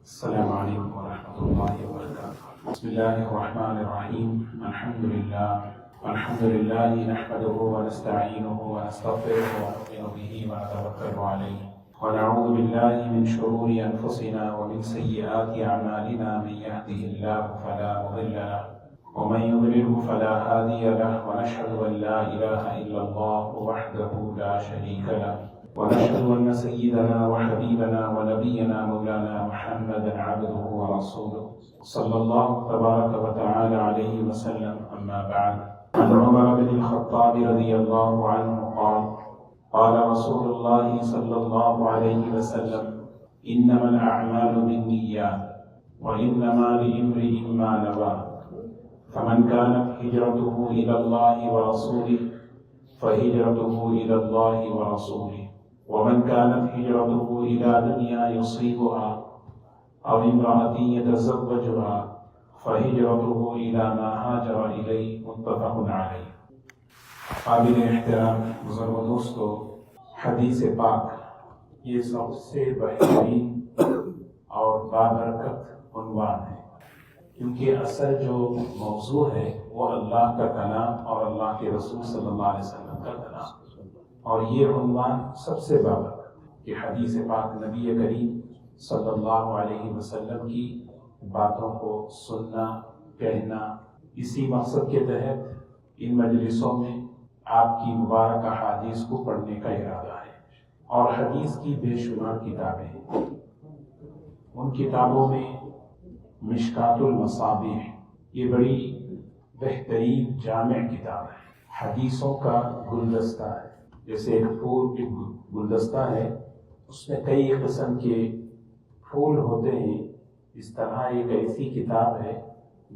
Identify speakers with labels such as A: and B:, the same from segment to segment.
A: السلام علیکم ورحمۃ اللہ وبرکاتہ۔ بسم اللہ الرحمن الرحیم۔ الحمد للہ نحمده ونستعینه ونستغفره ونؤمن به ونتوکل علیہ ونعوذ باللہ من شرور انفسنا ومن سیئات اعمالنا، من يهده اللہ فلا مضل له ومن يضلله فلا هادي له، ونشهد ان لا اله الا اللہ وحده لا شریک له، ونشهد أن سيدنا وحبيبنا ونبينا مولانا محمدا عبده ورسوله صلى الله تبارك وتعالى عليه وسلم. أما بعد، عن عمر بن الخطاب رضي الله عنه قال: قال رسول الله صلى الله عليه وسلم: إنما الأعمال بالنيات وإنما لامرئ ما نوى، فمن كانت هجرته إلى الله ورسوله فهجرته إلى الله ورسوله، ومن كانت هجرته إلى دنيا يصيبها أو امرأة يتزوجها فهجرته إلى ما هاجر إليه. متفق عليه. قابل احترام بزرگ دوستو، حدیث پاک یہ سب سے بہترین اور بابرکت عنوان ہے، کیونکہ اصل جو موضوع ہے وہ اللہ کا کلام اور اللہ کے رسول صلی اللہ علیہ وسلم کا کلام، اور یہ عنوان سب سے بابرکت کہ حدیث پاک نبی کریم صلی اللہ علیہ وسلم کی باتوں کو سننا، کہنا، اسی مقصد کے تحت ان مجلسوں میں آپ کی مبارک احادیث کو پڑھنے کا ارادہ ہے. اور حدیث کی بے شمار کتابیں ہیں، ان کتابوں میں مشکات المصابیح یہ بڑی بہترین جامع کتاب ہے، حدیثوں کا گلدستہ ہے. جیسے ایک گلدستہ ہے، اس میں کئی قسم کے پھول ہوتے ہیں، اس طرح ایک ایسی کتاب ہے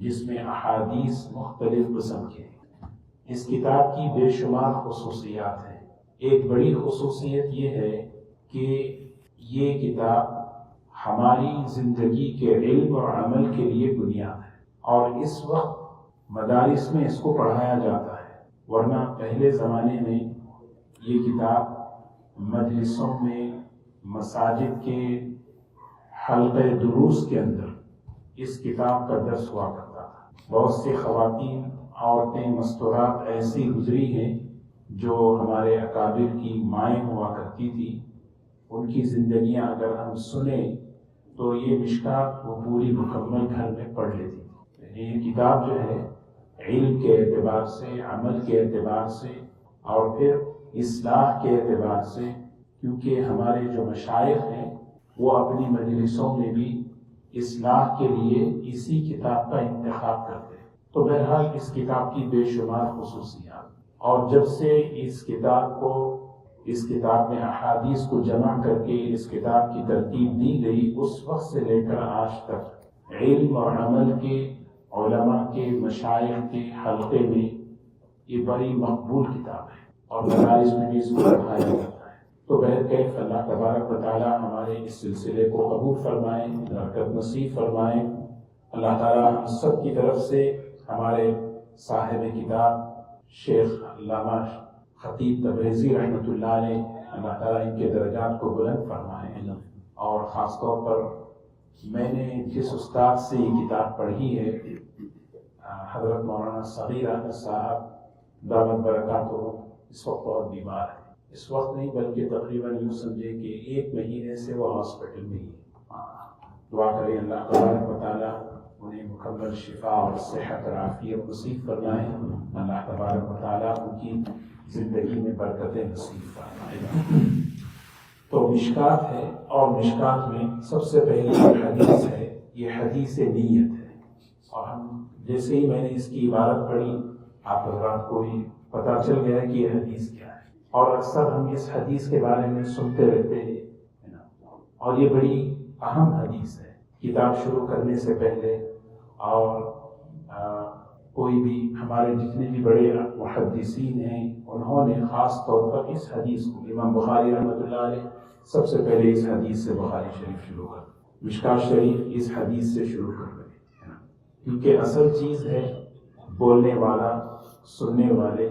A: جس میں احادیث مختلف قسم کے ہیں. اس کتاب کی بے شمار خصوصیات ہیں. ایک بڑی خصوصیت یہ ہے کہ یہ کتاب ہماری زندگی کے علم اور عمل کے لیے بنیاد ہے، اور اس وقت مدارس میں اس کو پڑھایا جاتا ہے، ورنہ پہلے زمانے میں یہ کتاب مجلسوں میں، مساجد کے حلقہ دروس کے اندر اس کتاب کا درس ہوا کرتا تھا. بہت سی خواتین، عورتیں، مستورات ایسی گزری ہیں جو ہمارے اکابر کی مائیں ہوا کرتی تھی. ان کی زندگیاں اگر ہم سنیں تو یہ مشکات وہ پوری مکمل گھر میں پڑھ لیتی تھی. یہ کتاب جو ہے علم کے اعتبار سے، عمل کے اعتبار سے، اور پھر اصلاح کے اعتبار سے، کیونکہ ہمارے جو مشائخ ہیں وہ اپنی مجلسوں میں بھی اصلاح کے لیے اسی کتاب کا انتخاب کرتے ہیں. تو بہرحال اس کتاب کی بے شمار خصوصیات، اور جب سے اس کتاب میں احادیث کو جمع کر کے اس کتاب کی ترتیب دی گئی، اس وقت سے لے کر آج تک علم اور عمل کے، علماء کے، مشائخ کے حلقے میں یہ بڑی مقبول کتاب ہے، اور مدارس میں بھی اس کو پڑھایا جاتا ہے. تو بہرکیف اللہ تبارک و تعالی ہمارے اس سلسلے کو قبول فرمائیں، برکت نصیب فرمائیں. اللہ تعالی ہم سب کی طرف سے ہمارے صاحب کتاب شیخ علامہ خطیب تبریزی رحمۃ اللہ علیہ، اللہ تعالیٰ ان کے درجات کو بلند فرمائیں. اور خاص طور پر میں نے جس استاد سے یہ کتاب پڑھی ہے، حضرت مولانا صغیر احمد صاحب دامت برکاتہ، اس وقت بہت بیمار ہے. اس وقت نہیں بلکہ تقریباً یوں سمجھے کہ 1 مہینے سے وہ ہاسپٹل میں ہی ہے. دعا کریں اللہ تبارک و تعالیٰ انہیں مکمل شفا اور صحت اور عافیت نصیب فرمائے. اللہ تبارک و تعالیٰ ان کی زندگی میں برکتیں نصیب فرمائے. تو مشکات ہے، اور مشکات میں سب سے پہلی حدیث ہے، یہ حدیث نیت ہے. اور ہم جیسے ہی میں نے اس کی عبارت پڑھی، آپ حضرات کو بھی پتہ چل گیا کہ یہ حدیث کیا ہے. اور اکثر ہم اس حدیث کے بارے میں سنتے رہتے ہیں، اور یہ بڑی اہم حدیث ہے. کتاب شروع کرنے سے پہلے اور کوئی بھی ہمارے جتنے بھی بڑے محدثین ہیں، انہوں نے خاص طور پر اس حدیث کو، امام بخاری رحمۃ اللہ علیہ سب سے پہلے اس حدیث سے بخاری شریف شروع کر، مشکات شریف اس حدیث سے شروع کر رہے ہیں، کیونکہ اصل چیز ہے بولنے والا، سننے والے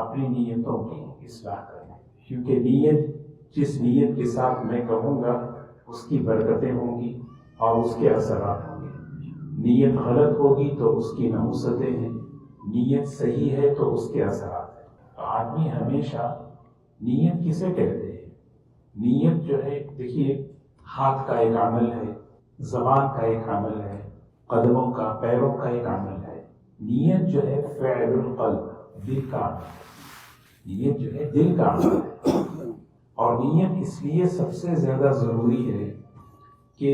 A: اپنی نیتوں کی اصلاح کریں. کیونکہ نیت، جس نیت کے ساتھ میں کہوں گا اس کی برکتیں ہوں گی، اور اس کے اثرات ہوں گے۔ نیت غلط ہوگی تو اس کی نحوستیں ہیں، نیت صحیح ہے تو اس کے اثرات ہیں۔ تو آدمی ہمیشہ نیت کسے کہتے ہیں؟ نیت جو ہے دیکھیے، ہاتھ کا ایک عمل ہے، زبان کا ایک عمل ہے، قدموں کا، پیروں کا ایک عمل ہے۔ نیت جو ہے فعل القلب، دل کا عمل ہے۔ نیت جو ہے دل کا عمل ہے، اور نیت اس لیے سب سے زیادہ ضروری ہے کہ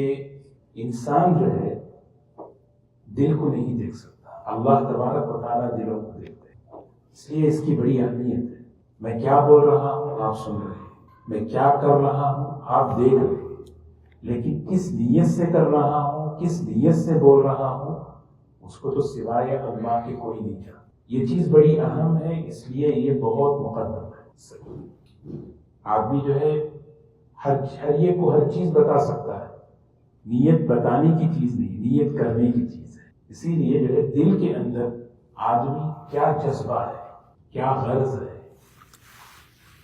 A: انسان جو ہے دل کو نہیں دیکھ سکتا، اللہ تبارک و تعالیٰ دلوں کو دیکھتے ہیں، اس لیے اس کی بڑی اہمیت ہے۔ میں کیا بول رہا ہوں آپ سن رہے ہیں، میں کیا کر رہا ہوں آپ دیکھ رہے ہیں، لیکن کس نیت سے کر رہا ہوں، کس نیت سے بول رہا ہوں، اس کو تو سوائے اللہ کے کوئی نہیں جانتا۔ یہ چیز بڑی اہم ہے، اس لیے یہ بہت مقدم ہے۔ آدمی جو ہے ہر چیز بتا سکتا ہے، نیت بتانے کی چیز نہیں، نیت کرنے کی چیز ہے۔ اسی لیے جو ہے دل کے اندر آدمی کیا جذبہ ہے، کیا غرض ہے،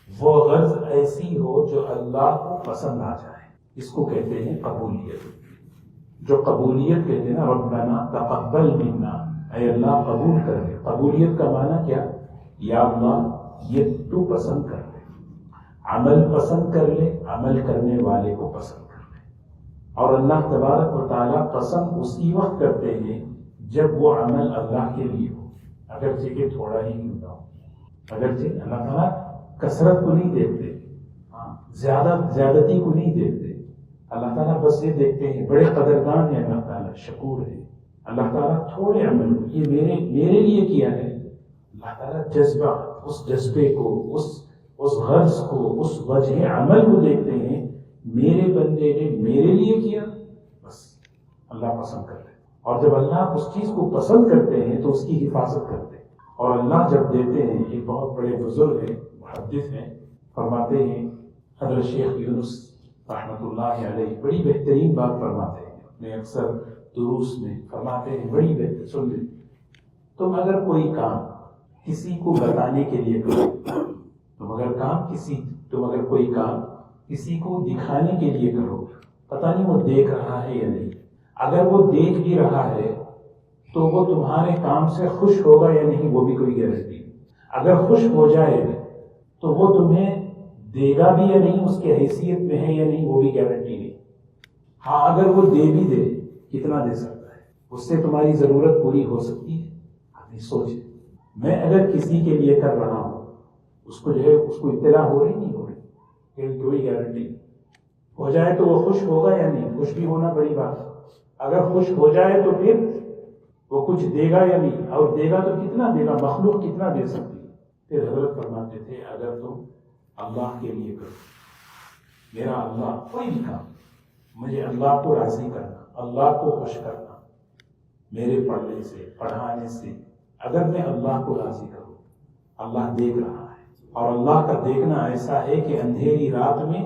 A: وہ غرض ایسی ہو جو اللہ کو پسند آ جائے، اس کو کہتے ہیں قبولیت۔ جو قبولیت کہتے ہیں نا، ربنا تقبل منا، اے اللہ قبول کر لے۔ قبولیت کا معنی کیا؟ یا اللہ یہ تو پسند کر لے، عمل پسند کر لے، عمل کرنے والے کو پسند کر لے۔ اور اللہ تبارک و تعالیٰ پسند اسی وقت کرتے ہیں جب وہ عمل اللہ کے لیے ہو، اگرچہ کہ تھوڑا ہی کیوں نہ ہو۔ اگرچہ اللہ تعالیٰ کثرت کو نہیں دیکھتے، زیادتی کو نہیں دیکھتے، اللہ تعالیٰ بس یہ دیکھتے ہیں، بڑے قدردان ہیں اللہ تعالیٰ، شکور ہے اللہ تعالیٰ، تھوڑے عمل کو یہ میرے لیے کیا ہے۔ اللہ تعالیٰ جذبہ، اس جذبے کو، اس غرض کو، اس وجہ عمل کو دیکھتے ہیں، میرے بندے نے میرے لیے کیا، بس اللہ پسند کرتے ہیں۔ اور جب اللہ اس چیز کو پسند کرتے ہیں تو اس کی حفاظت کرتے ہیں، اور اللہ جب دیتے ہیں، ایک بہت بڑے بزرگ ہیں، محدث ہیں، فرماتے ہیں، حضرت شیخ یونس رحمۃ اللہ علیہ بڑی بہترین بات فرماتے ہیں اپنے اکثر دروس میں، فرماتے ہیں بڑی بہتر، سن لیں، تم اگر کوئی کام کسی کو بتانے کے لیے کرو، تم اگر کوئی کام کسی کو دکھانے کے لیے کرو، پتہ نہیں وہ دیکھ رہا ہے یا نہیں، اگر وہ دیکھ بھی رہا ہے تو وہ تمہارے کام سے خوش ہوگا یا نہیں، وہ بھی کوئی گارنٹی نہیں۔ اگر خوش ہو جائے تو وہ تمہیں دے گا بھی یا نہیں، اس کی حیثیت میں ہے یا نہیں، وہ بھی گارنٹی نہیں۔ ہاں اگر وہ دے بھی دے، کتنا دے سکتا ہے، اس سے تمہاری ضرورت پوری ہو سکتی ہے؟ آدمی سوچے، میں اگر کسی کے لیے کر رہا ہوں، اس کو جو ہے اس کو اطلاع ہو رہی نہیں ہو رہی، کوئی گارنٹی ہو جائے تو وہ خوش ہوگا یا نہیں، خوش بھی ہونا بڑی بات ہے۔ اگر خوش ہو جائے تو پھر وہ کچھ دے گا یا نہیں، اور دے گا تو کتنا دے گا، مخلوق کتنا دے سکتی ہے۔ پھر حضرت فرماتے تھے، اگر تم اللہ کے لیے کرو، میرا اللہ کوئی بھی کام، مجھے اللہ کو راضی کرنا، اللہ کو خوش کرنا، میرے پڑھنے سے، پڑھانے سے، اگر میں اللہ کو راضی کروں، اللہ دیکھ رہا ہے، اور اللہ کا دیکھنا ایسا ہے کہ اندھیری رات میں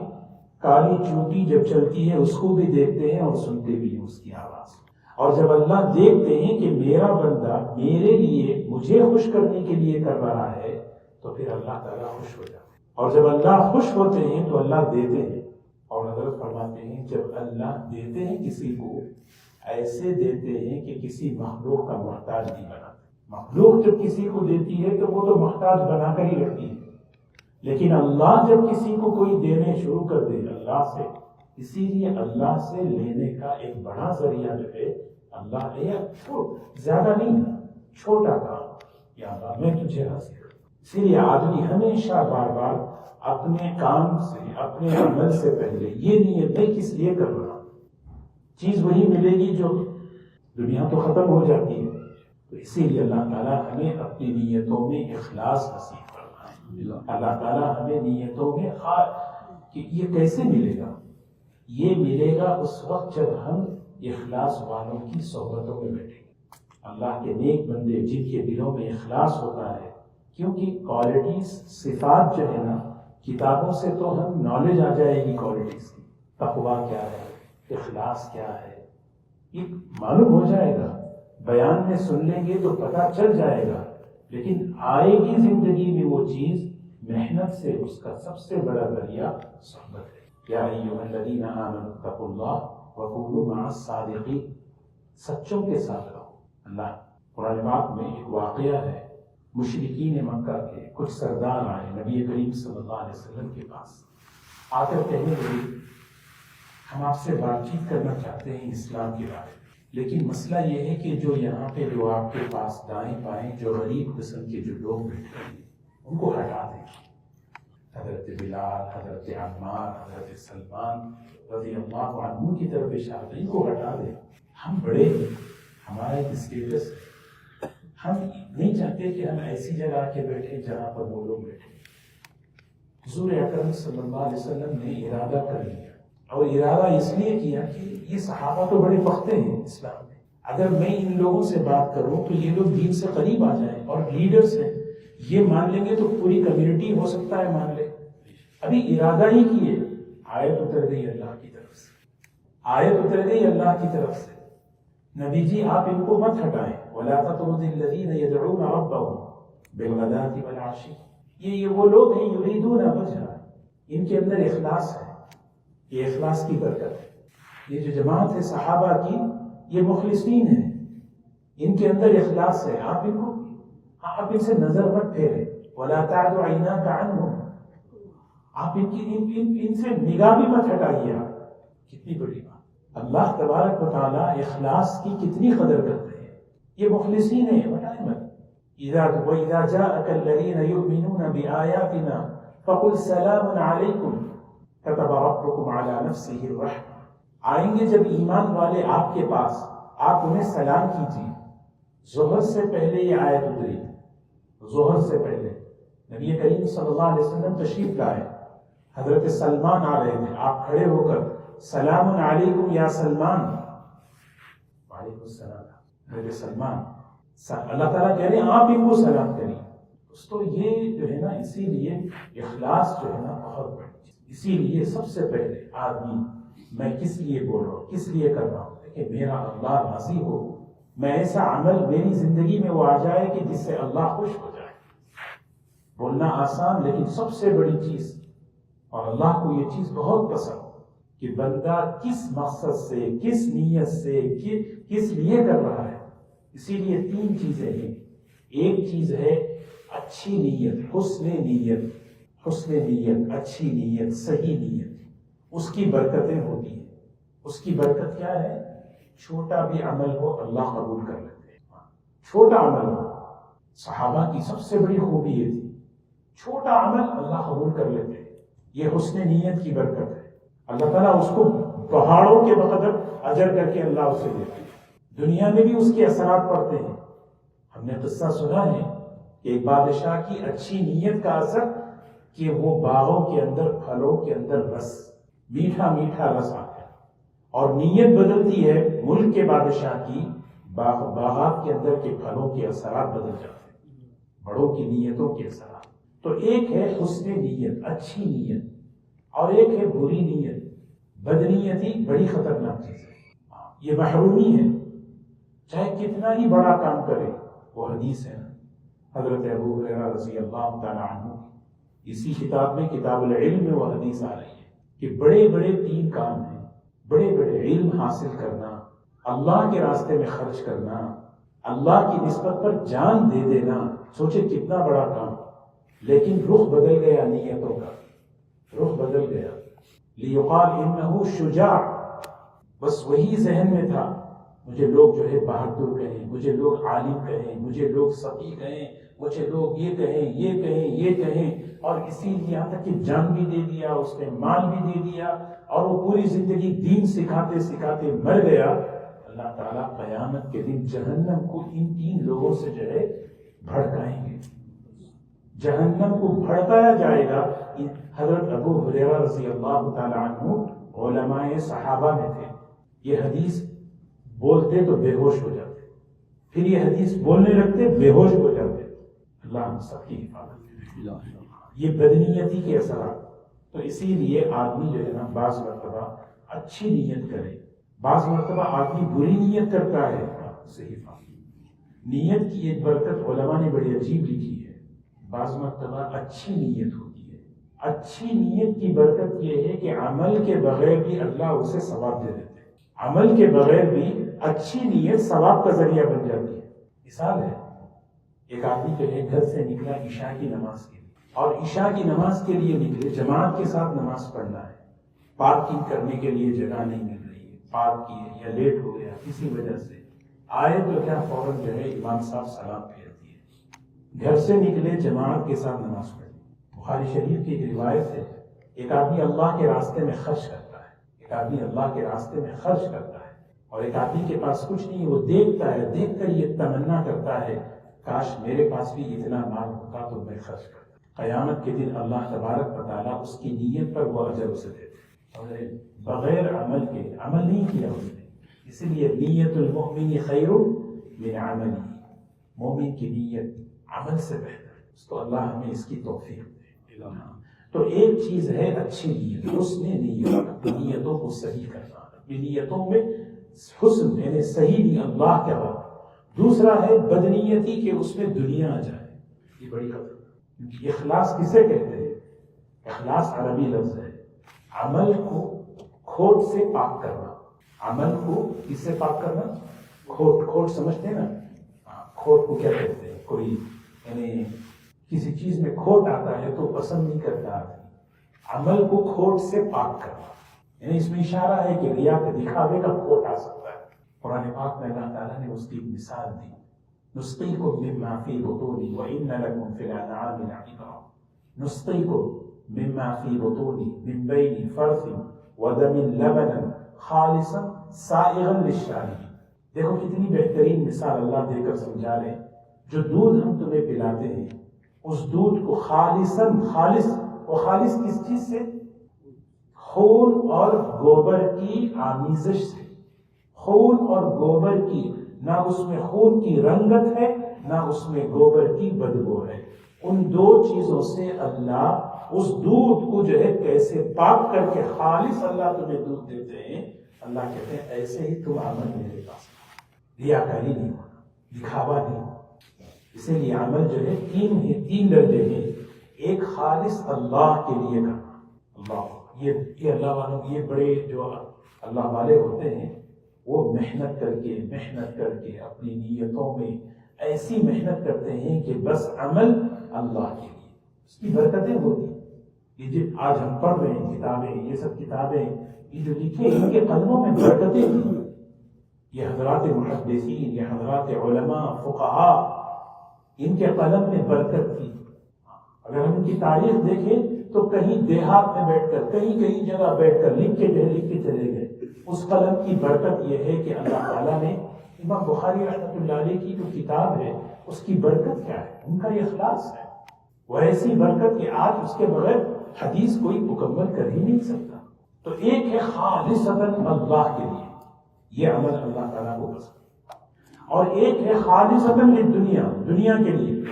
A: کالی چونٹی جب چلتی ہے اس کو بھی دیکھتے ہیں اور سنتے بھی ہیں اس کی آواز۔ اور جب اللہ دیکھتے ہیں کہ میرا بندہ میرے لیے، مجھے خوش کرنے کے لیے کر رہا ہے، تو پھر اللہ تعالیٰ خوش ہو جاتے ہیں، اور جب اللہ خوش ہوتے ہیں تو اللہ دیتے ہیں۔ اور حضرت فرماتے ہیں جب اللہ دیتے ہیں کسی کو، ایسے دیتے ہیں کہ کسی مخلوق کا محتاج نہیں بناتے۔ مخلوق جب کسی کو دیتی ہے تو وہ تو محتاج بنا کر ہی رکھتی ہے، لیکن اللہ جب کسی کو کوئی دینے شروع کر دے اللہ سے، اسی لیے اللہ سے لینے کا ایک بڑا ذریعہ جو ہے اللہ ہے، زیادہ نہیں، چھوٹا کام، یا اللہ میں تجھے حاصل کروں۔ اسی لیے آدمی ہمیشہ بار بار اپنے کام سے، اپنے عمل سے پہلے یہ نیت میں کس لیے کر رہا ہوں، چیز وہی ملے گی جو، دنیا تو ختم ہو جاتی ہے۔ تو اسی لیے اللہ تعالیٰ ہمیں اپنی نیتوں میں اخلاص نصیب فرمائے۔ اللہ تعالیٰ ہمیں نیتوں میں کہ یہ کیسے ملے گا؟ یہ ملے گا اس وقت جب ہم اخلاص والوں کی صحبتوں میں بیٹھیں گے۔ اللہ کے نیک بندے جن کے دلوں میں اخلاص ہوتا ہے، کیونکہ کوالٹیز، صفات جو ہے نا، کتابوں سے تو ہم نالج آ جائے گی کوالٹیز کی، تقویٰ کیا ہے، اخلاص کیا ہے، یہ معلوم ہو جائے گا، بیان میں سن لیں گے تو پتہ چل جائے گا، لیکن آئے گی زندگی میں وہ چیز محنت سے۔ اس کا سب سے بڑا ذریعہ صحبت ہے۔ یا ایھا الذین آمنوا اتقوا اللہ وَقُولُوا مَعَ الصَّادِقِينَ، سچوں کے ساتھ رہو۔ اللہ قرآن پاک میں ایک واقعہ ہے، مشرکین مکہ کے کچھ سردار آئے نبی کریم صلی اللہ علیہ وسلم کے پاس، آ کر کہنے لگے ہم آپ سے بات چیت کرنا چاہتے ہیں اسلام کے بارے میں، لیکن مسئلہ یہ ہے کہ جو یہاں پہ جو آپ کے پاس دائیں بائیں جو غریب قسم کے جو لوگ بیٹھے ہیں ان کو ہٹا دیں۔ حضرت بلال، حضرت عمار، حضرت سلمان رضی اللہ عنہ کی طرف اشارہ، ان کو ہٹا دیں، ہم بڑے ہیں، ہمارا ایک اسٹیٹس ہے، ہم نہیں چاہتے کہ ہم ایسی جگہ آ کے بیٹھے جہاں پر وہ لوگ بیٹھے۔ حضور اکرم صلی اللہ علیہ وسلم نے ارادہ کر لیا، اور ارادہ اس لیے کیا کہ یہ صحابہ تو بڑے پختے ہیں اسلام میں، اگر میں ان لوگوں سے بات کروں تو یہ لوگ دین سے قریب آ جائیں، اور لیڈرز ہیں یہ مان لیں گے تو پوری کمیونٹی ہو سکتا ہے مان لے۔ ابھی ارادہ ہی کیے، آیت اتر گئی اللہ کی طرف سے، آیت اتر گئی اللہ کی طرف سے، نبی جی آپ ان کو مت ہٹائیں، وَلَا تَطْرُدِ الَّذِينَ يَدْعُونَ رَبَّهُمْ بِالْغَدَاةِ وَالْعَشِيِّ، یہ وہ لوگ ہیں یریدون وجہہ، ان کے اندر اخلاص ہے، یہ اخلاص کی برکت ہے۔ یہ جو جماعت ہے صحابہ کی یہ مخلصین ہیں، ان کے اندر اخلاص ہے، آپ ان سے نظر مت پھیریں، وَلَا تَعْدُ عَيْنَاكَ عَنْهُمْ، آپ ان سے نگاہ بھی مت ہٹائیے۔ آپ کتنی بڑی بات، اللہ تبارک و تعالیٰ اخلاص کی کتنی قدر کرتے ہیں، یہ مخلصین ہیں، ہٹائیں مت۔ وَإِذَا جَاءَكَ الَّذِينَ يُؤْمِنُونَ بِآيَاتِنَا فَقُلْ سَلَامٌ عَلَيْكُمْ كَتَبَ رَبُّكُمْ عَلَى نَفْسِهِ الرَّحْمَةَ، آئیں گے جب ایمان والے آپ کے پاس، آپ انہیں سلام کیجیے۔ ظہر سے پہلے یہ آیت اتری، ظہر سے پہلے نبی کریم صلی اللہ علیہ وسلم تشریف لائے، حضرت سلمان آ رہے تھے، آپ کھڑے ہو کر سلام علیکم یا سلمان، وعلیکم السلام حضرت سلمان، اللہ تعالیٰ کہہ رہے ہیں آپ ان کو سلام کریے۔ تو یہ جو ہے نا، اسی لیے اخلاص جو ہے نا بہت بڑی چیز، اسی لیے سب سے پہلے آدمی میں کس لیے بول رہا ہوں، کس لیے کر رہا ہوں کہ میرا اللہ راضی ہو، میں ایسا عمل میری زندگی میں وہ آ جائے کہ جس سے اللہ خوش ہو جائے۔ بولنا آسان، لیکن سب سے بڑی چیز، اور اللہ کو یہ چیز بہت پسند کہ بندہ کس مقصد سے، کس نیت سے، کس لیے کر رہا ہے۔ اسی لیے تین چیزیں ہیں، ایک چیز ہے اچھی نیت، حسن نیت، اچھی نیت، صحیح نیت، اس کی برکتیں ہوتی ہیں۔ اس کی برکت کیا ہے؟ چھوٹا بھی عمل ہو اللہ قبول کر لیتے ہیں، چھوٹا عمل ہو، صحابہ کی سب سے بڑی خوبی یہ تھی، چھوٹا عمل اللہ قبول کر لیتے ہیں، یہ حسن نیت کی برکت ہے۔ اللہ تعالیٰ اس کو پہاڑوں کے بقدر اجر کر کے اللہ اسے دیتے ہیں، دنیا میں بھی اس کے اثرات پڑتے ہیں۔ ہم نے قصہ سنا ہے کہ ایک بادشاہ کی اچھی نیت کا اثر کہ وہ باغوں کے اندر، پھلوں کے اندر رس، میٹھا میٹھا رس آتا ہے، اور نیت بدلتی ہے ملک کے بادشاہ کی، باغات کے اندر کے پھلوں کے اثرات بدل جاتے ہیں، بڑوں کی نیتوں کے اثرات۔ تو ایک ہے حسن نیت، اچھی نیت، اور ایک ہے بری نیت، بدنیتی بڑی خطرناک چیز ہے، یہ محرومی ہے، چاہے کتنا ہی بڑا کام کرے۔ وہ حدیث ہے حضرت ابو ہریرہ رضی اللہ تعالی عنہ، اسی کتاب میں، کتاب العلم میں وہ حدیث آ رہی ہے کہ بڑے بڑے تین کام ہیں، بڑے بڑے علم حاصل کرنا، اللہ کے راستے میں خرچ کرنا، اللہ کی نسبت پر جان دے دینا، سوچے کتنا بڑا کام، لیکن رخ بدل گیا، نیتوں کا رخ بدل گیا۔ لیقال انہ شجاع، بس وہی ذہن میں تھا، مجھے لوگ جو ہے بہادر کہیں، مجھے لوگ عالم کہیں، مجھے لوگ سقی کہیں، مجھے لوگ یہ کہیں، یہ کہیں، یہ کہیں، اور اسی لیے یہاں تک کہ جان بھی دے دیا، اس نے مال بھی دے دیا، اور وہ پوری زندگی دین سکھاتے سکھاتے مر گیا۔ اللہ تعالیٰ قیامت کے دن جہنم کو ان تین لوگوں سے جو ہے بھڑکائیں گے، جہنم کو بھڑکایا جائے گا۔ حضرت ابو ہریرہ رضی اللہ تعالی عنہ علماء صحابہ میں تھے، یہ حدیث بولتے تو بے ہوش ہو جاتے، پھر یہ حدیث بولنے لگتے بے ہوش ہو جاتے۔ اللہ ہم سب کی حفاظت کرے۔ یہ بدنیتی کے اثرات، تو اسی لیے آدمی جو ہے نا بعض مرتبہ اچھی نیت کرے، بعض مرتبہ آدمی بری نیت کرتا ہے، صحیح بات۔ نیت کی ایک برکت علماء نے بڑی عجیب لکھی ہے، بعض مرتبہ اچھی نیت ہوتی ہے، اچھی نیت کی برکت یہ ہے کہ عمل کے بغیر بھی اللہ اسے ثواب دے دیتے ہیں۔ عمل کے بغیر بھی اچھی نیت ثواب کا ذریعہ بن جاتی ہے۔ مثال ہے، ایک آدمی جو ہے گھر سے نکلا عشاء کی نماز کے لیے، اور عشاء کی نماز کے لیے نکلے، جماعت کے ساتھ نماز پڑھنا ہے، پارکنگ کرنے کے لیے جگہ نہیں مل رہی ہے، پارک کیے یا لیٹ ہو گیا کسی وجہ سے، آئے تو کیا فوراً جو ہے امام صاحب سلام پھیر دیے، گھر سے نکلے جماعت کے ساتھ نماز پڑھی۔ بخاری شریف کی ایک روایت ہے، ایک آدمی اللہ کے راستے میں خرچ کرتا ہے، ایک آدمی اللہ کے راستے میں خرچ کرتا ہے، اور ایک آدمی کے پاس کچھ نہیں، وہ دیکھتا ہے، دیکھ کر یہ تمنا کرتا ہے کاش میرے پاس بھی اتنا مال ہوتا تو میں خرچ کرتا۔ قیامت کے دن اللہ تبارک و تعالیٰ اس کی نیت پر وہ اجر اسے دیتے، اور بغیر عمل کے، عمل نہیں کیا اس نے، اسی لیے نیت المؤمن خیر من عملی، مومن کی نیت عمل سے بہتر ہے، اس کو اللہ ہمیں اس کی توفیق دے۔ تو ایک چیز ہے اچھی نیت، اس نے نیتوں کو صحیح کرنا، اپنی نیتوں میں حسن یعنی صحیح نہیں اللہ کے بعد۔ دوسرا ہے بدنیتی کہ اس میں دنیا آ جائے، یہ بڑی خطرہ۔ اخلاص کسے کہتے ہیں؟ اخلاص عربی لفظ ہے، عمل کو کھوٹ سے پاک کرنا، عمل کو کس سے پاک کرنا؟ کھوٹ سمجھتے ہیں نا؟ کھوٹ کو کیا کہتے ہیں؟ کوئی یعنی کسی چیز میں کھوٹ آتا ہے تو پسند نہیں کرتا آدمی، عمل کو کھوٹ سے پاک کرنا، یعنی اس میں اشارہ ہے کہ ریا کے دکھاوے کا کھوٹ آ سکتا ہے۔ قرآن پاک میں اللہ تعالیٰ نے اس کی مثال دی، نسقیکم مما فی بطونی وإن لکم فی الانعام لعبرۃ، نسقیکم مما فی بطونی من بین فرث ودم لبنا خالصا سائغا للشاربین۔ دیکھو کتنی بہترین مثال اللہ دے کر سمجھا رہے ہیں، جو دودھ ہم تمہیں پلاتے ہیں اس دودھ کو خالصاً، خالص، وہ خالص کس چیز سے؟ خون اور گوبر کی آمیزش سے، خون اور گوبر کی، نہ اس میں خون کی رنگت ہے نہ اس میں گوبر کی بدبو ہے، ان دو چیزوں سے اللہ اس دودھ کو جو ہے کیسے پاک کر کے خالص اللہ تمہیں دودھ دیتے ہیں۔ اللہ کہتے ہیں ایسے ہی تم عمل میرے پاس، ریاکاری نہیں ہونا، دکھاوا نہیں ہونا۔ اسی لیے عمل جو ہے تین درجے ہیں، ایک خالص اللہ کے لیے کرنا، اللہ یہ اللہ والوں، یہ بڑے جو اللہ والے ہوتے ہیں وہ محنت کر کے اپنی نیتوں میں ایسی محنت کرتے ہیں کہ بس عمل اللہ کے لیے، اس کی برکتیں ہوتی ہیں۔ یہ جو آج ہم پڑھ رہے ہیں کتابیں، یہ سب کتابیں یہ جو لکھے ان کے قلموں میں برکتیں تھیں، یہ حضرات محدثین، یہ حضرات علماء فقہا، ان کے قلم میں برکت تھی۔ اگر ہم ان کی تاریخ دیکھیں تو کہیں دیہات میں بیٹھ کر، کہیں جگہ بیٹھ کر لکھ کے چلے گئے۔ اس قلم کی برکت یہ ہے کہ اللہ تعالیٰ نے امام بخاری رحمۃ اللہ علیہ کی جو کتاب ہے اس کی برکت کیا ہے؟ ان کا یہ اخلاص ہے، وہ ایسی برکت کہ آج اس کے بغیر حدیث کوئی مکمل کر ہی نہیں سکتا۔ تو ایک ہے خالصتاً اللہ کے لیے، یہ عمل اللہ تعالیٰ کو پسند، اور ایک ہے خالصتاً للدنیا، دنیا کے لیے،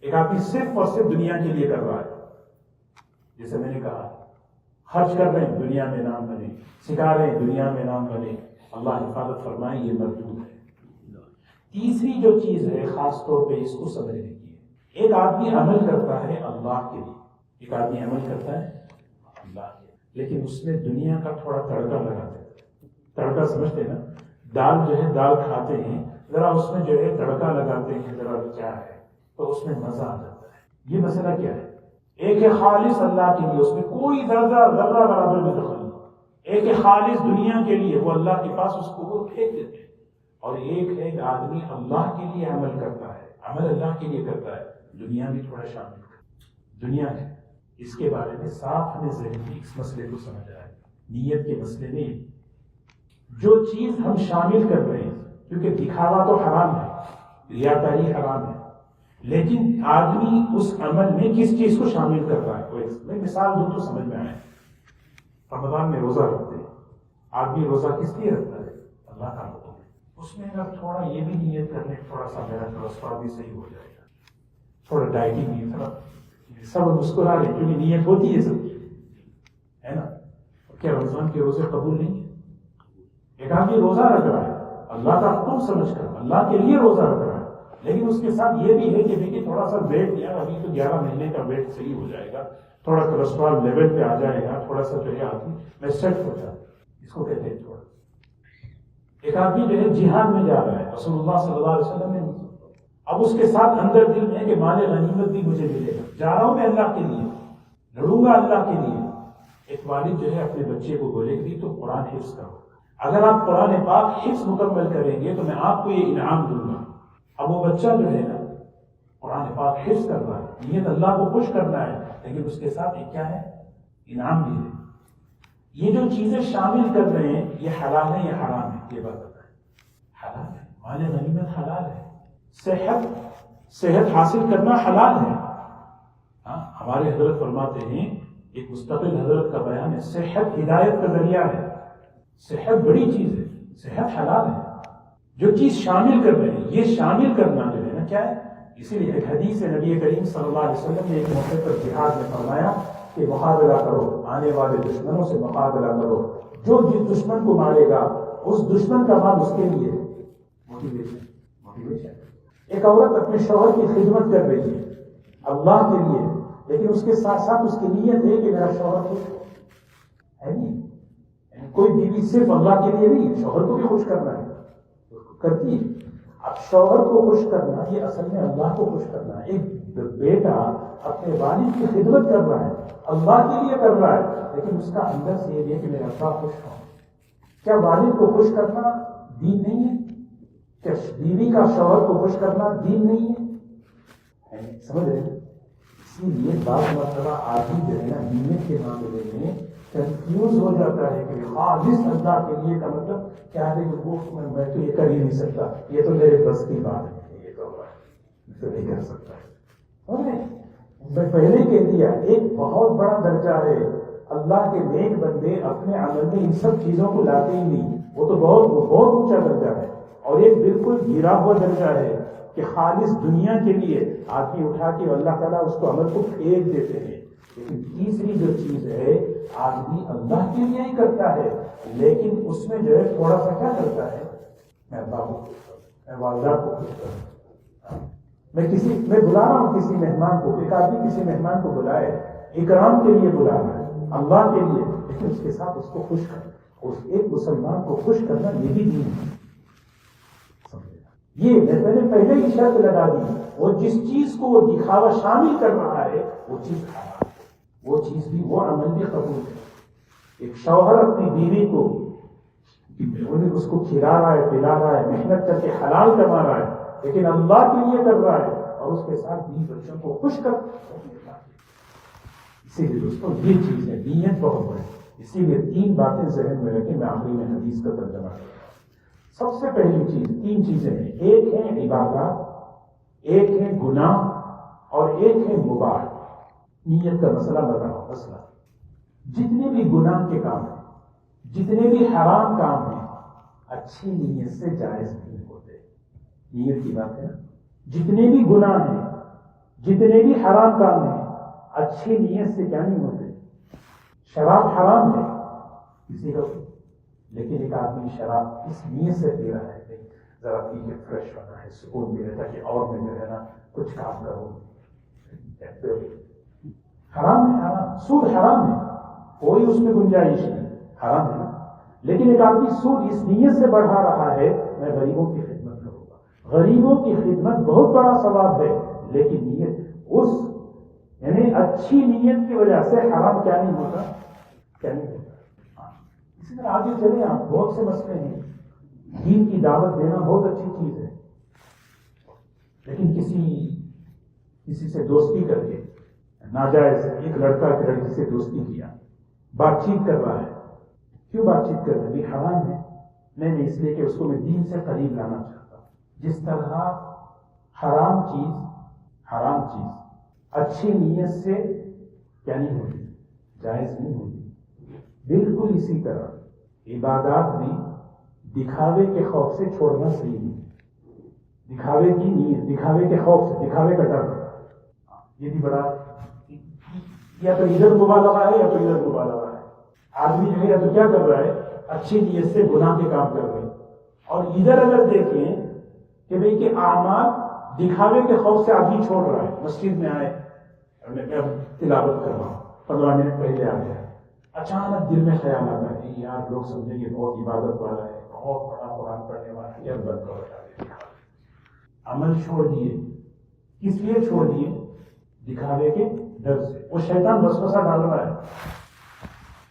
A: ایک آدمی صرف اور صرف دنیا کے لیے کر رہا ہے، جیسے میں نے کہا خرچ کر رہے ہیں دنیا میں نام بنے، سکھا رہے ہیں دنیا میں نام بنے، اللہ حفاظت فرمائے یہ مردود ہے۔ تیسری جو چیز ہے خاص طور پہ اس کو سمجھنے کی ہے، ایک آدمی عمل کرتا ہے اللہ کے لیے، ایک آدمی عمل کرتا ہے اللہ کے لیے، لیکن اس میں دنیا کا تھوڑا تڑکا لگاتے ہیں۔ تڑکا سمجھتے ہیں نا؟ دال جو ہے، دال کھاتے ہیں، ذرا اس میں جو ہے تڑکا لگاتے ہیں، ذرا کیا ہے تو اس میں مزہ آ جاتا ہے۔ یہ مسئلہ کیا ہے؟ ایک ہے خالص اللہ کے لیے، اس میں کوئی ذرہ برابر میں دخل نہیں، ایک ہے خالص دنیا کے لیے، وہ اللہ کے پاس اس کو وہ پھینک دیتے ہیں، اور ایک ہے آدمی اللہ کے لیے عمل کرتا ہے، عمل اللہ کے لیے کرتا ہے، دنیا بھی تھوڑا شامل کرتا ہے۔ دنیا ہے، اس کے بارے میں صاف ہمیں ذہن میں اس مسئلے کو سمجھ آئے، نیت کے مسئلے میں جو چیز ہم شامل کر رہے ہیں، کیونکہ دکھاوا تو حرام ہے، ریاکاری حرام ہے، لیکن آدمی اس عمل میں کس چیز کو شامل کر رہا ہے؟ میں مثال دوں تو سمجھ میں آئے۔ رمضان میں روزہ رکھتے ہیں، آدمی روزہ کس لیے رکھتا ہے؟ اللہ کا حکم ہے، اس میں اگر تھوڑا یہ بھی نیت کر لیں تھوڑا سا میرا کولسٹرول بھی صحیح ہو جائے گا، تھوڑا ڈائٹنگ نہیں، تھوڑا سب مسکرا لیں کیونکہ نیت ہوتی ہے سب ہے نا۔ کیا رمضان کے روزے قبول نہیں ہے؟ ایک آدمی روزہ رکھ رہا ہے اللہ کا حکم سمجھ کر، اللہ کے لیے روزہ رکھ رہا ہے، لیکن اس کے ساتھ یہ بھی ہے کہ دیکھیے تھوڑا سا ویٹ دیا، ابھی تو 11 مہینے کا ویٹ صحیح ہو جائے گا، تھوڑا کولسٹرول لیول پہ آ جائے گا، تھوڑا سا جو ہے آدمی میں سیٹ ہو جائے، اس کو کہتے ہیں تھوڑا ایک آدمی جو ہے جہاد میں جا رہا ہے، رسول اللہ صلی اللہ علیہ وسلم نے، اب اس کے ساتھ اندر دل میں ہے کہ مال غنیمت بھی مجھے ملے گا، جا رہا ہوں میں اللہ کے لیے، لڑوں گا اللہ کے لیے۔ ایک والد جو ہے اپنے بچے کو بولے گی تو قرآن حفظ کرو، اگر آپ قرآن پاک حفظ مکمل کریں گے تو میں آپ کو یہ انعام دوں گا۔ اب وہ بچہ جو ہے نا قرآن پاک حفظ کر رہا ہے، نیت اللہ کو خوش کرنا ہے، لیکن اس کے ساتھ ایک کیا ہے، انعام بھی ہے۔ یہ جو چیزیں شامل کر رہے ہیں یہ حلال ہے یا حرام ہے؟ یہ بات بتائیں۔ حلال ہے، مال غنیمت حلال ہے، صحت حاصل کرنا حلال ہے۔ ہمارے حضرت فرماتے ہیں، ایک مستقل حضرت کا بیان ہے، صحت ہدایت کا ذریعہ ہے، صحت بڑی چیز ہے، صحت حلال ہے۔ جو چیز شامل کر رہے ہیں یہ شامل کرنا جو ہے نا کیا ہے، اسی لیے ایک حدیث ہے، نبی کریم صلی اللہ علیہ وسلم نے ایک موقع پر جہاد میں فرمایا کہ مقابلہ کرو، آنے والے دشمنوں سے مقابلہ کرو، جو جس دشمن کو مارے گا اس دشمن کا مال اس کے لیے ہے۔ موٹیویشن۔ ایک عورت اپنے شوہر کی خدمت کر رہی ہے اللہ کے لیے، لیکن اس کے ساتھ ساتھ اس کی نیت ہے کہ میرا شوہر خوش ہے نہیں، کوئی بیوی صرف اللہ کے لیے نہیں، شوہر کو بھی خوش کرنا ہے، کرتی ہے۔ اب شوہر کو خوش کرنا یہ اصل میں اللہ کو خوش کرنا ہے۔ ایک بیٹا اپنے والد کی خدمت کر رہا ہے، اللہ کے لیے کر رہا ہے، لیکن اس کا اندر سے یہ ہے کہ میرا ابا خوش ہو۔ کیا والد کو خوش کرنا دین نہیں ہے؟ کیا بیوی کا شوہر کو خوش کرنا دین نہیں ہے؟ سمجھ رہے ہیں؟ اسی لیے بعض مرتبہ آدمی جو ہے نا نیت کے معاملے میں کنفیوز ہو جاتا ہے کہ خالص اللہ کے لیے کا مطلب کیا ہے کہ وہ میں تو یہ کر ہی نہیں سکتا، یہ تو میرے بس کی بات ہے، یہ تو میں نہیں کر سکتا۔ میں پہلے کہہ دیا، ایک بہت بڑا درجہ ہے، اللہ کے نیک بندے اپنے عمل میں ان سب چیزوں کو لاتے ہی نہیں، وہ تو بہت اونچا درجہ ہے۔ اور ایک بالکل گرا ہوا درجہ ہے کہ خالص دنیا کے لیے آدمی اٹھا کے اللہ تعالیٰ اس کو عمل کو پھینک دیتے ہیں۔ لیکن تیسری جو چیز ہے، آدمی اللہ کے لیے ہی کرتا ہے، لیکن اس میں جو ہے تھوڑا سا کیا کرتا ہے، میں اللہ کو خوش کروں، میں والدہ کو خوش کروں، میں بلا رہا ہوں کسی مہمان کو، ایک آدمی کسی مہمان کو بلائے، اکرام کے لیے بلا رہا ہے اللہ کے لیے، لیکن اس کے ساتھ اس کو خوش کر، اس ایک مسلمان کو خوش کرنا یہ بھی دین ہے۔ یہ میں نے پہلے ہی شرط لگا دی، وہ جس چیز کو وہ دکھاوا شامل کر رہا ہے وہ چیز حرام ہے، وہ چیز بھی، وہ عمل بھی قبول ہے۔ ایک شوہر اپنی بیوی کو اس کو کھلا رہا ہے، پلا رہا ہے، محنت کر کے حلال کما رہا ہے، لیکن اللہ کے لیے کر رہا ہے، اور اس کے ساتھ بیوی بچوں کو خوش کر، اسی لیے دوستوں یہ چیز ہے، نیت بہت بڑی۔ اسی لیے 3 باتیں ذہن میں رکھیں، میں آخری میں حدیث کا ترجمہ کرتا ہوں۔ سب سے پہلی چیز، 3 چیزیں ہیں، ایک ہے عبادات، ایک ہے گناہ، اور ایک ہے مباح۔ نیت کا مسئلہ بتاؤ، مسئلہ جتنے بھی گناہ کے کام ہیں، جتنے بھی حرام کام ہیں، اچھی نیت سے جائز نہیں ہوتے۔ نیت کی بات ہے نا، جتنے بھی گناہ ہیں، جتنے بھی حرام کام ہیں، اچھی نیت سے کیا نہیں ہوتے۔ شراب حرام ہے کسی کا، لیکن ایک آدمی شراب اس نیت سے پی رہا ہے کہ ذرا پی کے فریش ہونا ہے، سکون ملے، تاکہ اور میں جو ہے نا کچھ کام کروں۔ حرام ہے، حرام، سود حرام ہے، کوئی اس میں گنجائش نہیں، حرام ہے نا۔ لیکن ایک آدمی سود اس نیت سے بڑھا رہا ہے، میں غریبوں کی خدمت کروں گا۔ غریبوں کی خدمت بہت بڑا ثواب ہے، لیکن نیت اس یعنی اچھی نیت کی وجہ سے حرام کیا نہیں ہوتا، کیا نہیں ہوتا۔ اسی طرح آگے چلیں آپ، بہت سے مسئلے ہیں۔ دین کی دعوت دینا بہت اچھی چیز ہے، لیکن کسی سے دوستی کر کے ناجائز، ایک لڑکا ایک لڑکی سے دوستی کیا، بات چیت کر رہا ہے، کیوں بات چیت کر رہا ہے؟ حرام ہے؟ نہیں، اس لیے کہ اس کو میں دین سے قریب لانا چاہتا ہوں۔ جس طرح حرام چیز اچھی نیت سے کیا نہیں ہوتی، جائز نہیں ہوتی، بالکل اسی طرح عبادات بھی دکھاوے کے خوف سے چھوڑنا صحیح نہیں، دکھاوے کی نیت، دکھاوے کے خوف سے، دکھاوے کا ڈر، یہ بھی بڑا، یا تو ادھر مبالغہ ہے یا تو ادھر مبالغہ ہے۔ آدمی جو ہے یا تو کیا کر رہا ہے، اچھی نیت سے گناہ کے کام کر رہے ہیں، اور ادھر اگر دیکھیں کہ بھئی کہ اعمال دکھاوے کے خوف سے آدمی چھوڑ رہا ہے۔ مسجد میں آئے، میں تلاوت کر رہا ہوں، 15 منٹ پہلے آ گیا، اچانک دل میں خیال آتا ہے یار لوگ سمجھیں گے بہت عبادت والا ہے، بہت بڑا قرآن پڑھنے والا یا بند کرو دکھاوے۔ عمل چھوڑ دیے، کس لیے چھوڑ دیے؟ دکھاوے کے ڈر سے۔ وہ شیطان وسوسہ ڈال رہا ہے،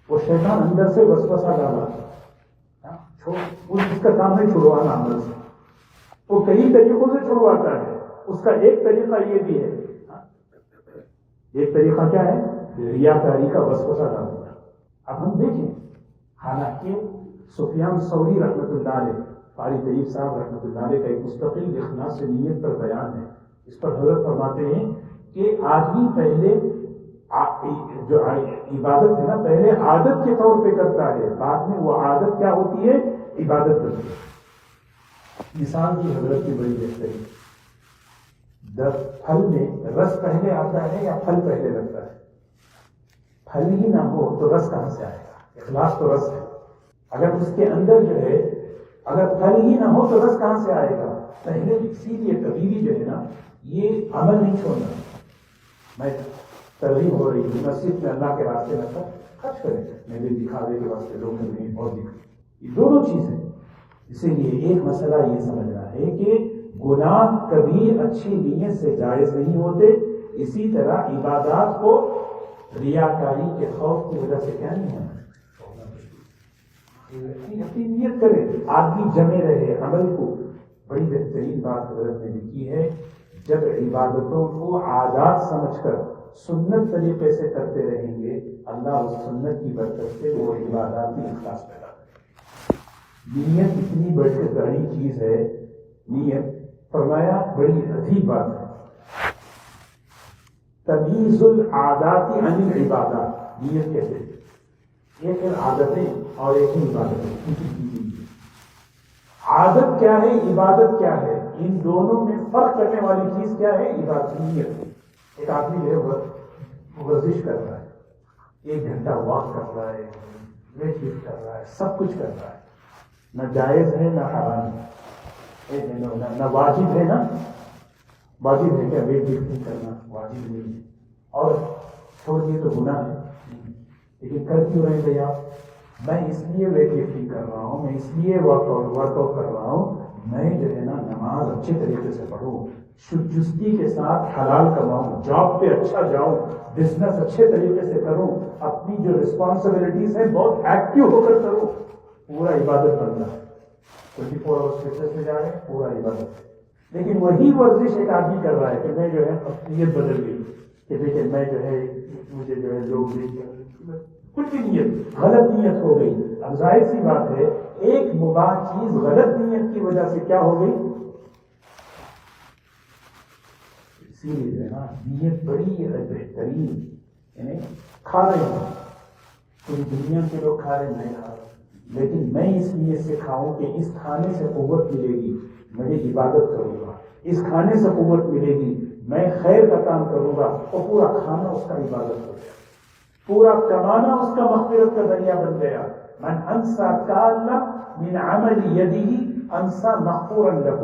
A: وہ شیطان اندر سے وسوسہ ڈال رہا ہے، اس کا کام ہے چھڑوانا عمل سے۔ وہ کئی طریقوں سے چھڑواتا ہے، اس کا ایک طریقہ یہ بھی ہے، ایک طریقہ کیا ہے؟ ریاکاری کا وسوسہ ڈالنا۔ اب ہم دیکھیں، حالانکہ سفیان ثوری رحمۃ اللہ علیہ، قاری طیب صاحب رحمۃ اللہ علیہ کا ایک مستقل اخلاص نیت پر بیان ہے، اس پر حضرت فرماتے ہیں کہ آدمی پہلے جو عبادت ہے نا، پہلے عادت کے طور پہ کرتا ہے، بعد میں وہ عادت کیا ہوتی ہے؟ عبادت بنتی ہے۔ مثال کی حضرت کی بڑی بہترین، پھل میں رس پہلے آتا ہے یا پھل پہلے لگتا ہے؟ پھل ہی نہ ہو تو رس کہاں سے آئے گا؟ اخلاص تو رس ہے، اگر اس کے اندر جو ہے اگر پھل ہی نہ ہو تو رس کہاں سے آئے گا؟ پہلے اسی لیے کبھی بھی جو ہے نا یہ عمل نہیں چھوڑنا۔ میں ترغیب ہو رہی ہوں مسجد میں اللہ کے راستے میں خرچ کریں، میرے دکھاوے کے واسطے لوگ نہیں اور دکھائیں، یہ دونوں چیزیں۔ اسی لیے ایک مسئلہ یہ سمجھنا ہے کہ گناہ کبھی اچھی نیت سے جائز نہیں ہوتے، اسی طرح عبادات کو ریاکاری کے خوف کی وجہ سے کیا نہیں ہونا، اپنی نیت کرے، آدمی جمے رہے عمل کو۔ بڑی بہترین بات حضرت نے لکھی ہے، جب عبادتوں کو عادات سمجھ کر سنت طریقے سے کرتے رہیں گے، اللہ اس سنت کی برکت سے وہ عبادات کی اخلاص پیدا کرے۔ نیت اتنی بڑی چیز ہے، نیت فرمایا بڑی عجیب بات ہے، تمییز العادات عن العبادات، نیت کہتے ہیں ایک ہے عادتیں اور ایک ہی عبادتیں۔ عادت کیا ہے، عبادت کیا ہے، ان دونوں میں فرق کرنے والی چیز کیا ہے؟ عبادت، نیت۔ ایک آدمی ہے ورزش کر رہا ہے، 1 گھنٹہ واک کر رہا ہے، ویٹ لفٹ کر رہا ہے، سب کچھ کر رہا ہے، نہ جائز ہے نہ حرام ہے، نہ واجب ہے نہ واجب ہے، کیا ویٹ لفٹنگ کرنا واجب نہیں ہے، اور چھوڑ دیے تو گناہ ہے، لیکن کر کیوں رہے بھیا؟ میں اس لیے ویٹ لفٹنگ کر رہا ہوں، میں اس لیے ورک آؤٹ کر رہا ہوں، میں جو ہے نا نماز اچھے طریقے سے پڑھوں، چستی کے ساتھ حلال کماؤں، جاب پہ اچھا جاؤں، بزنس اچھے طریقے سے کروں، اپنی جو رسپانسبلٹیز ہیں بہت ایکٹیو ہو کر کروں، پورا عبادت بننا ہے۔ 24 آورس فٹنس میں جا رہے ہیں، پورا عبادت ہے۔ لیکن وہی ورزش ایک آدمی کر رہا ہے کہ میں جو ہے نیت بدل گئی کہ دیکھیں میں جو ہے مجھے جو ہے لوگ کچھ بھی نیت غلط نیت ہو گئی۔ اب ظاہر سی بات ہے ایک مباح چیز غلط نیت کی وجہ سے کیا ہو گئی؟ اسی لیے جو ہے نا نیت بڑی بہترین، یعنی کھا رہے ہیں پوری دنیا کے لوگ کھا رہے، میں کھا رہا ہوں، لیکن میں اس نیت سے کھاؤں کہ اس کھانے سے قوت ملے گی، میں عبادت کروں گا، اس کھانے سے قوت ملے گی، میں خیر کا کام کروں گا، اور پورا کھانا اس کا عبادت ہو گیا، پورا کمانا اس کا مغفرت کا ذریعہ بن گیا۔ من انسا کالا من عمل یدہ انسا مغفورا لہ،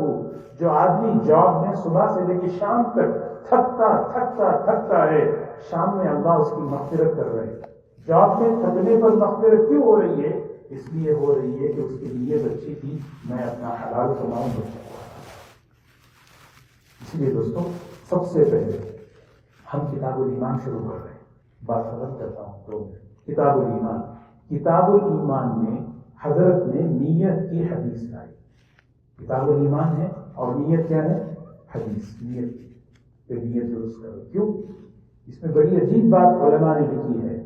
A: جو آدمی جاب میں صبح سے لے کے شام تک تھکتا ہے، شام میں اللہ اس کی مغفرت کر رہے ہیں۔ جاب میں تھکنے پر مغفرت کیوں ہو رہی ہے؟ اس لیے ہو رہی ہے کہ اس کی نیت اچھی تھی، میں اپنا حلال کماؤں بچوں کو۔ اس لیے دوستوں سب سے پہلے ہم کتاب الایمان شروع کر رہے ہیں، بات ختم کرتا ہوں تو کتاب الایمان، کتاب الایمان میں حضرت نے نیت کی حدیث لائی۔ کتاب الایمان ہے اور نیت کیا ہے؟ حدیث، نیت کہ نیت درست کرو۔ کیوں؟ اس میں بڑی عجیب بات علماء نے لکھی ہے،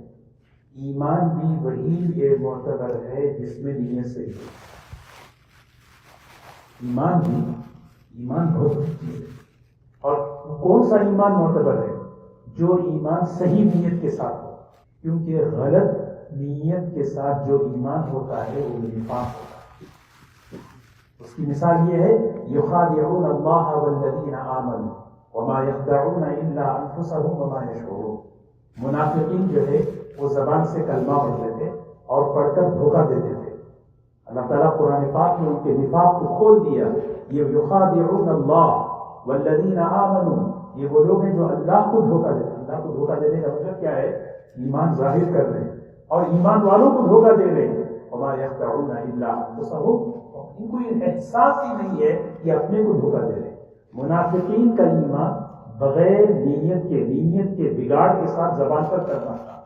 A: ایمان بھی وہی معتبر ہے جس میں نیت صحیح ہو۔ ایمان بہت اچھی چیز ہے، اور کون سا ایمان معتبر ہے؟ جو ایمان صحیح نیت کے ساتھ ہو، کیونکہ غلط نیت کے ساتھ جو ایمان ہوتا ہے وہ نفاق ہوتا ہے۔ اس کی مثال یہ ہے، یخادعون اللہ والذین آمنوا وما یخدعون الا انفسهم وما یشعرون۔ منافقین جو ہے وہ زبان سے کلمہ پڑھتے تھے اور پڑھ کر دھوکہ دیتے تھے۔ اللہ تعالیٰ قرآن پاک میں ان کے نفاق کو کھول دیا۔ یہ یخادعون اللہ والذین آمنوا، یہ وہ لوگ ہیں جو اللہ کو دھوکہ دیتے ہیں۔ اللہ کو دھوکہ دینے کا مطلب کیا ہے؟ ایمان ظاہر کر رہے ہیں اور ایمان والوں کو دھوکہ دے رہے ہیں۔ وما یخدعون الا انفسهم،
B: ان کو یہ احساس ہی نہیں ہے کہ اپنے کو دھوکہ دے رہے. منافقین کا ایمان بغیر نیت کے بگاڑ کے ساتھ زبان پر کرنا تھا.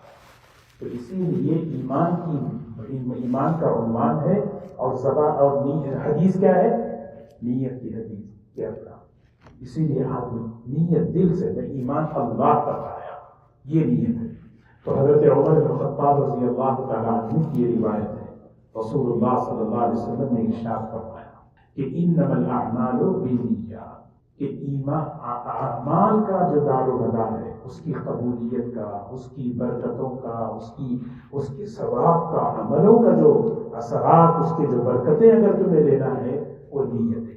B: تو اسی لیے ایمان کا عنوان ہے. اور زبان اور حدیث کیا ہے؟ نیت کی حدیث کیا تھا. اسی لیے آدمی نیت دل سے ایمان اللہ پر آیا، یہ نیت ہے. تو حضرت عمر بن خطاب رضی اللہ تعالیٰ عنہ کی یہ روایت ہے. رسول اللہ صلی اللہ علیہ وسلم نے ارشاد فرمایا کہ انما الاعمال بالنیات، کہ اعمال کا جو دار و مدار ہے، اس کی قبولیت کا، اس کی برکتوں کا، اس کے ثواب کا، عملوں کا جو اثرات، اس کے جو برکتیں اگر تمہیں لینا ہے وہ نیت ہے.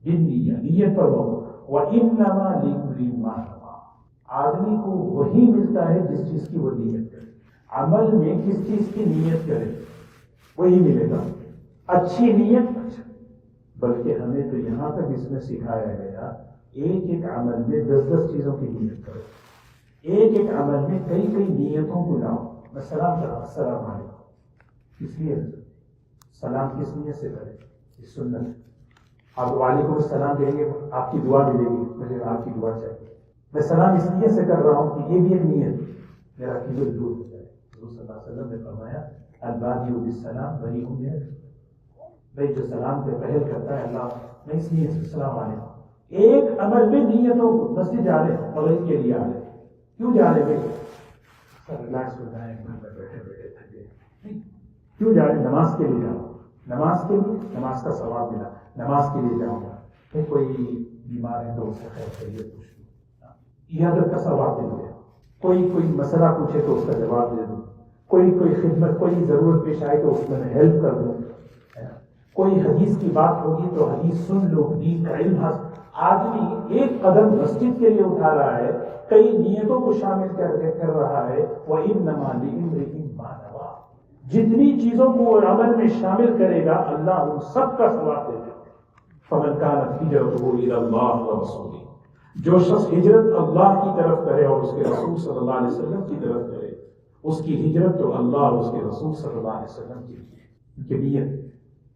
B: بالنیہ، نیت پر ہو. وانما لکل ما نوى، آدمی کو وہی ملتا ہے جس چیز کی وہ نیت کرے. عمل میں کس چیز کی نیت کرے وہی ملے گا. اچھی نیت اچھا، بلکہ ہمیں تو یہاں تک اس میں سکھایا گیا ایک عمل میں 10 چیزوں کی نیت کرو. ایک عمل میں کئی نیتوں کو لاؤ. میں سلام کروں، السلام علیکم، کس لیے سلام کس نیت سے کرے؟ یہ سنت ہے. آپ وعلیکم السلام دیں گے، آپ کی دعا ملے گی، مجھے آپ کی دعا چاہیے. میں سلام اس نیت سے کر رہا ہوں کہ یہ بھی ایک نیت، میرا کیبل دور ہو جائے. حضور صلی اللہ علیہ وسلم نے فرمایا البادی بالسلام بری ہوں گے. بھائی جو سلام پہ پہل کرتا ہے اللہ، میں اس نیت سے السلام علیکم. ایک عمل میں نیتوں کو مسجد جا رہے مغرب کے لیے آ رہے، کیوں جا رہے بھائی؟ سر ریلیکس ہو جائیں، گھر میں بیٹھے بیٹھے تھکے نہیں. کیوں جا رہے؟ نماز کے لیے جاؤ. نماز کے لیے، نماز کا ثواب ملا، نماز کے لیے جاؤں گا. پھر کوئی بیمار ہے تو اس سے خیر خیریت پوچھ لوں، عیادت کا ثواب دے دیں. کوئی مسئلہ پوچھے تو اس کا جواب دے دوں. کوئی خدمت، کوئی ضرورت پیش آئے تو اس میں ہیلپ کر دوں. کوئی حدیث کی بات ہوگی تو حدیث سن لو، دین کا علم حاصل. آدمی ایک قدم مسجد کے لیے اٹھا رہا ہے، کئی نیتوں کو شامل کر رہا ہے. وَإِنَّمَا لِامْرِئٍ مَّا نَوَىٰ، جتنی چیزوں کو وہ عمل میں شامل کرے گا اللہ ان سب کا ثواب دے گا. فَمَنْ كَانَتْ هِجْرَتُهُ إِلَى اللَّهِ وَرَسُولِهِ، جو شخص ہجرت اللہ کی طرف کرے اور اس کے رسول صلی اللہ علیہ وسلم کی طرف کرے، اس کی ہجرت تو اللہ اور اس کے رسول صلی اللہ علیہ وسلم کے لیے. ان کی نیت.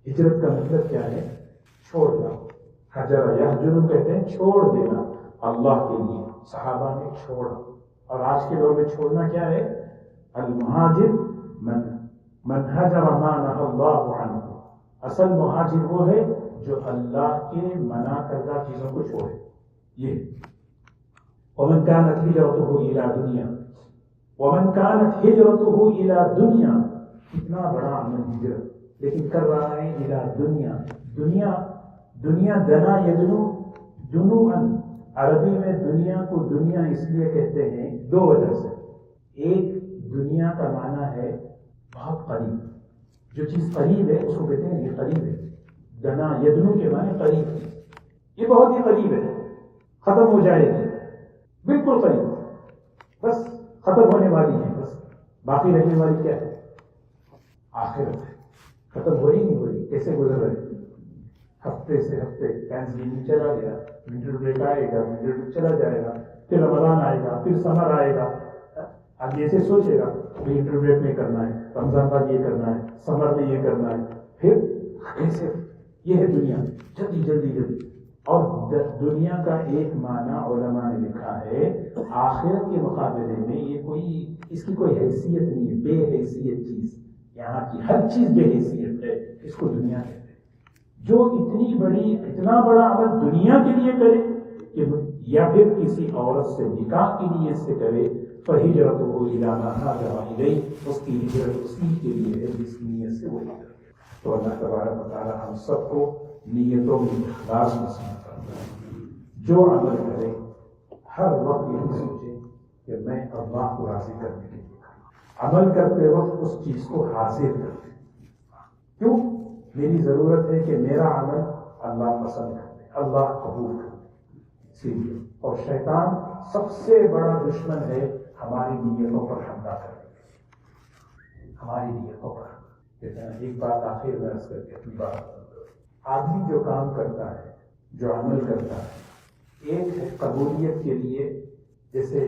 B: ہجرت کا مطلب کیا ہے؟ چھوڑنا. حجر یحجر کہتے ہیں چھوڑ دینا اللہ کے لیے. صحابہ نے چھوڑا. اور آج کے دور میں چھوڑنا کیا ہے؟ المہاجر من حجر ما نهى اللہ عنہ. اصل مہاجر وہ ہے جو اللہ کے منع کردہ چیزوں کو چھوڑے. یہ ومن كانت هجرته الى دنیا، ومن كانت هجرته الى دنیا، کتنا بڑا عمل ہجرت، لیکن کر رہا ہے الى دنیا. دنیا دنا یدنو دنوءا، عربی میں دنیا کو دنیا اس لیے کہتے ہیں 2 وجہ سے. ایک، دنیا کا معنی ہے بہت قریب، جو چیز قریب ہے اس کو کہتے ہیں یہ قریب ہے. دنا یدنو کے معنی قریب، یہ بہت ہی قریب ہے، ختم ہو جائے گی، بالکل قریب، بس ختم ہونے والی ہے. بس باقی رہنے والی کیا ہے؟ آخرت ہے. ختم ہو رہی نہیں ہو رہی، کیسے گزر رہے؟ ہفتے سے ہفتے تhanksgiving چلا گیا، ونٹر بریک آئے گا، ونٹر بریک چلا جائے گا، پھر رمضان آئے گا، پھر سمر آئے گا. اب جیسے سوچے گا ونٹر بریک میں کرنا ہے، رمضان بعد یہ کرنا ہے، سمر میں یہ کرنا ہے، پھر ایسے. یہ ہے دنیا، جلدی جلدی جلدی. اور دنیا کا ایک معنی علماء نے لکھا ہے آخرت کے مقابلے میں یہ اس کی کوئی حیثیت نہیں ہے، بے حیثیت چیز. یہاں کی ہر چیز بے حیثیت ہے، اس کو دنیا کہتے ہیں. جو اتنا بڑا عمل دنیا کے لیے کرے کہ یا پھر کسی عورت سے نکاح کی نیت سے کرے، فَهِجْرَتُهُ إِلَىٰ مَا هَاجَرَ إِلَيْهِ، اس کی ہجرت اسی کے لیے ہے جس نیت سے وہ ہجرت. تو اللہ تبارک و تعالیٰ ہم سب کو نیتوں میں اخلاص نصیب فرمائے. جو عمل کرے ہر وقت یہی سوچے کہ میں اللہ کو راضی کرنے کے لیے عمل کرتے وقت اس چیز کو حاضر کرتے. کیوں؟ میری ضرورت ہے کہ میرا عمل اللہ پسند کرے، اللہ قبول کرے. اسی لیے اور شیطان سب سے بڑا دشمن ہے ہماری نیتوں پر حملہ کرے، ہماری نیتوں پر. ایک بات آخر میں عرض کر کے اپنی بات، آدمی جو کام کرتا ہے، جو عمل کرتا ہے، ایک ہے قبولیت کے لیے، جیسے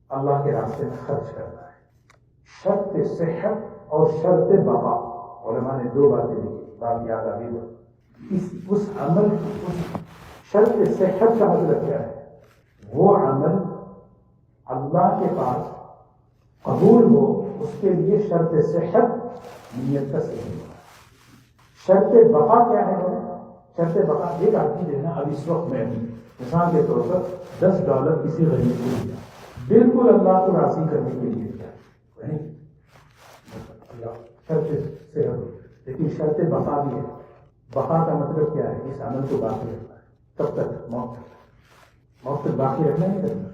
B: اللہ کے راستے میں خرچ کرنا ہے. شرط صحت اور شرط بقا، علماء نے 2 باتیں لکھی، بات یاد آ گئی. اس عمل اس شرط صحت کا مطلب کیا ہے؟ وہ عمل اللہ کے پاس قبول ہو اس کے لیے شرط صحت نیت کا صحیح ہونا. شرط بقا کیا ہے؟ شرط بقا ایک آدمی دینا اب اس وقت میں بھی مثال کے طور پر $10 کسی غریب کو دیا, بالکل اللہ کو راضی کرنے کے لیے کیا شرط صحت ہو, لیکن شرط بقا بھی ہے. بقا کا مطلب کیا ہے؟ اس عمل کو باقی رکھنا ہے. کب تک؟ موت تک باقی رکھنا نہیں کرنا.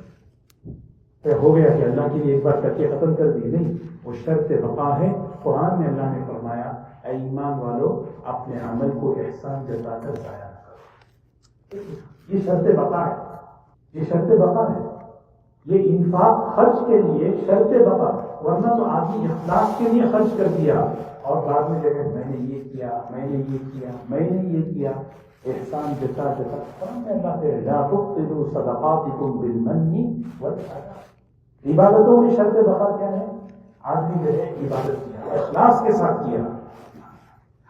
B: ہو گیا کہ اللہ کے لیے ایک بار کر کے ختم کر دی, نہیں, وہ شرط بقا ہے. قرآن میں اللہ نے فرمایا اے ایمان والو اپنے عمل کو احسان جتا کر ضائع نہ کرو. یہ شرط بقا ہے, یہ شرط بقا ہے. یہ انفاق خرچ کے لیے شرط بقا, ورنہ تو آدمی اخلاق کے لیے خرچ کر دیا اور بعد میں دیکھیں میں نے یہ کیا, میں نے یہ کیا, میں نے یہ کیا, احسان جتا جتا. قرآن میں اللہ کہے لا تبطلوا صدقاتکم بالمن والأذى. عبادتوں میں شرط بقا کیا ہے؟ آدمی جو ہے عبادت کیا, اخلاص کے ساتھ کیا,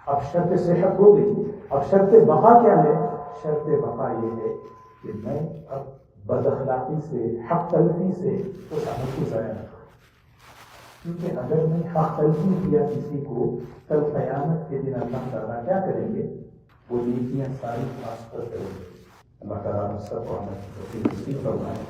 B: اب شرط صحت ہو گئی. اب شرط بقا کیا ہے؟ شرط بقا یہ ہے کہ میں اب بد اخلاقی سے, حق تلفی سے اس عمل کو ضائع نہ کروں. کیونکہ اگر میں حق تلفی کیا کسی کو, کل قیامت کے دن اللہ تعالیٰ کیا کریں گے؟ وہ نیکیاں ساری ٹرانسفر کریں گے. اللہ تعالیٰ سب کو عمل کی توفیق نصیب فرمائے.